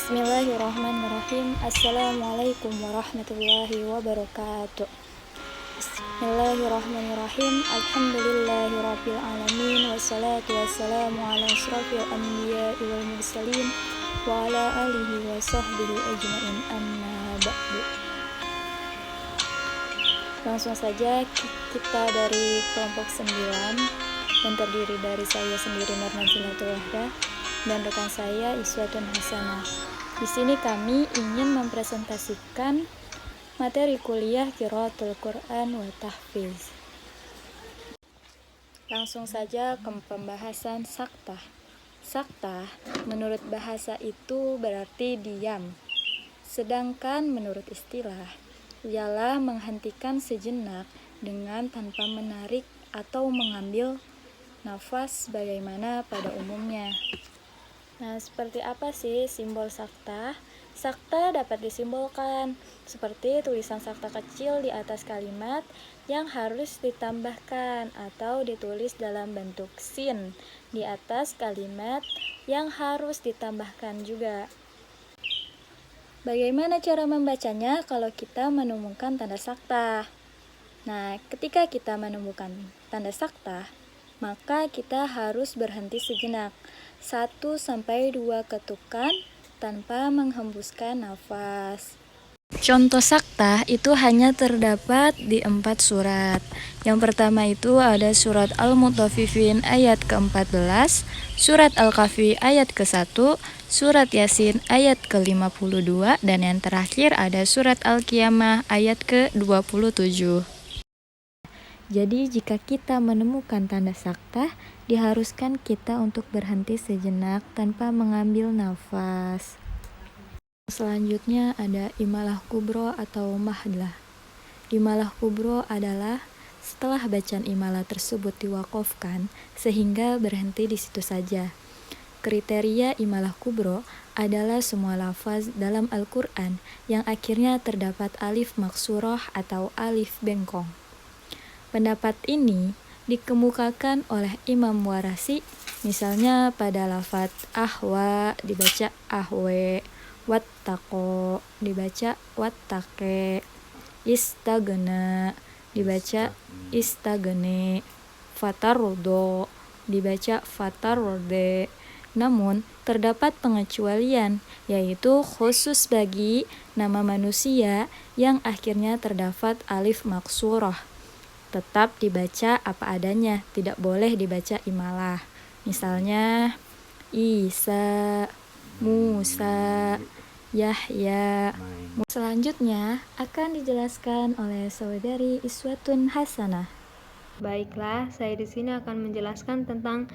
Bismillahirrahmanirrahim. Assalamualaikum warahmatullahi wabarakatuh. Bismillahirrahmanirrahim. Alhamdulillahirabbil alamin wassalatu wassalamu ala asyrafil anbiya'i wal mursalin wa ala alihi wa sahbihi ajmain, amma ba'du. Langsung saja kita dari kelompok 9 yang terdiri dari saya sendiri Nur Najilatul Wahdah dan rekan saya Iswatun Hasanah. Di sini kami ingin mempresentasikan materi kuliah Qiraatul Quran wa Tahfiz. Langsung saja ke pembahasan saktah. Saktah menurut bahasa itu berarti diam. Sedangkan menurut istilah ialah menghentikan sejenak dengan tanpa menarik atau mengambil nafas sebagaimana pada umumnya. Nah, seperti apa sih simbol saktah? Saktah dapat disimbolkan seperti tulisan saktah kecil di atas kalimat yang harus ditambahkan atau ditulis dalam bentuk sin di atas kalimat yang harus ditambahkan juga. Bagaimana cara membacanya kalau kita menemukan tanda saktah? Nah, ketika kita menemukan tanda saktah, maka kita harus berhenti sejenak 1-2 ketukan tanpa menghembuskan nafas. Contoh saktah itu hanya terdapat di 4 surat. Yang pertama itu ada surat Al-Mutaffifin ayat ke-14, surat Al-Kahfi ayat ke-1, surat Yasin ayat ke-52, dan yang terakhir ada surat Al-Qiyamah ayat ke-27. Jadi jika kita menemukan tanda saktah, diharuskan kita untuk berhenti sejenak tanpa mengambil nafas. Selanjutnya ada imalah kubro atau mahlah. Imalah kubro adalah setelah bacaan imalah tersebut diwakofkan sehingga berhenti di situ saja. Kriteria imalah kubro adalah semua lafaz dalam Al-Quran yang akhirnya terdapat alif maksurah atau alif bengkong. Pendapat ini dikemukakan oleh Imam Warasi, misalnya pada lafaz ahwa dibaca ahwe, wattaqo dibaca wattaqe, istagna dibaca istagene, fatardo dibaca fatarode. Namun terdapat pengecualian, yaitu khusus bagi nama manusia yang akhirnya terdapat alif maksurah. Tetap dibaca apa adanya, tidak boleh dibaca imalah. Misalnya Isa, Musa, Yahya. Selanjutnya akan dijelaskan oleh saudari Iswatun Hasanah. Baiklah, saya di sini akan menjelaskan tentang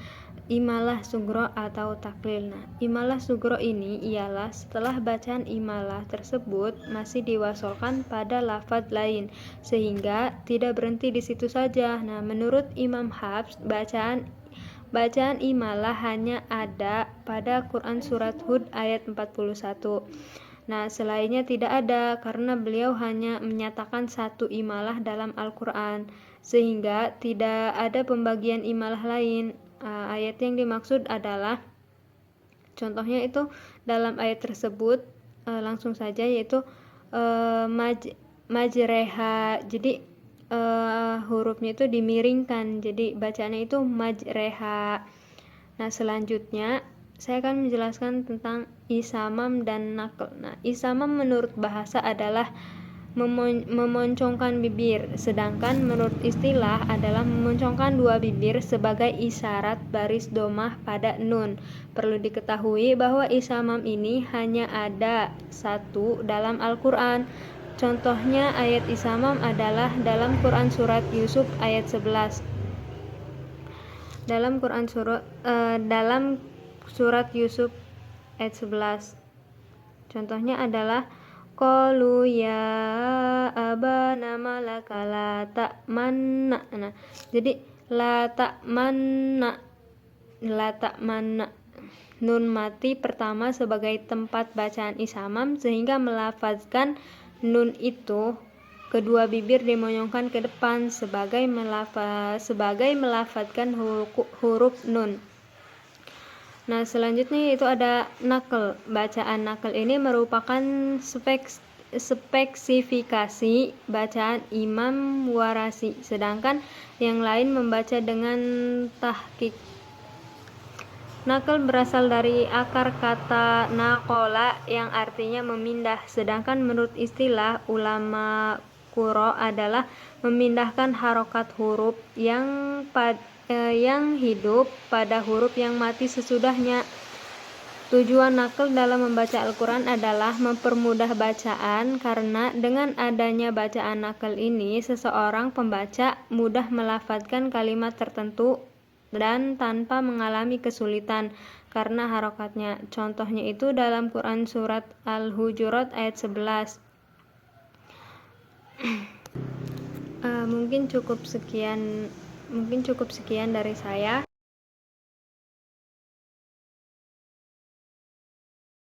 imalah sugro atau taklil. Nah, imalah sugro ini ialah setelah bacaan imalah tersebut masih diwasolkan pada lafaz lain sehingga tidak berhenti di situ saja. Nah, menurut Imam Hafs, bacaan imalah hanya ada pada Quran surat Hud ayat 41. Nah, selainnya tidak ada karena beliau hanya menyatakan satu imalah dalam Al-Quran sehingga tidak ada pembagian imalah lain. Ayat yang dimaksud adalah contohnya itu dalam ayat tersebut langsung saja yaitu majreha. Jadi hurufnya itu dimiringkan, jadi bacaannya itu majreha. Nah, selanjutnya saya akan menjelaskan tentang isamam dan nakl. Nah, isamam menurut bahasa adalah memoncongkan bibir, sedangkan menurut istilah adalah memoncongkan dua bibir sebagai isyarat baris domah pada nun. Perlu diketahui bahwa isamam ini hanya ada satu dalam Al-Quran. Contohnya ayat isamam adalah dalam Quran surat Yusuf ayat 11. Dalam surat Yusuf ayat 11. Contohnya adalah qalu ya abana malaka la ta'manna. Nah, jadi la ta'manna nun mati pertama sebagai tempat bacaan isamam sehingga melafazkan nun itu kedua bibir dimonyongkan ke depan sebagai melafazkan huruf nun. Nah, selanjutnya itu ada naql. Bacaan naql ini merupakan spesifikasi bacaan Imam Warasi, sedangkan yang lain membaca dengan tahqiq. Naql berasal dari akar kata naqola yang artinya memindah, sedangkan menurut istilah ulama quro adalah memindahkan harokat huruf yang hidup pada huruf yang mati sesudahnya. Tujuan naql dalam membaca Al-Quran adalah mempermudah bacaan, karena dengan adanya bacaan naql ini seseorang pembaca mudah melafadzkan kalimat tertentu dan tanpa mengalami kesulitan karena harokatnya. Contohnya itu dalam Quran surat Al-Hujurat ayat 11. Mungkin cukup sekian dari saya.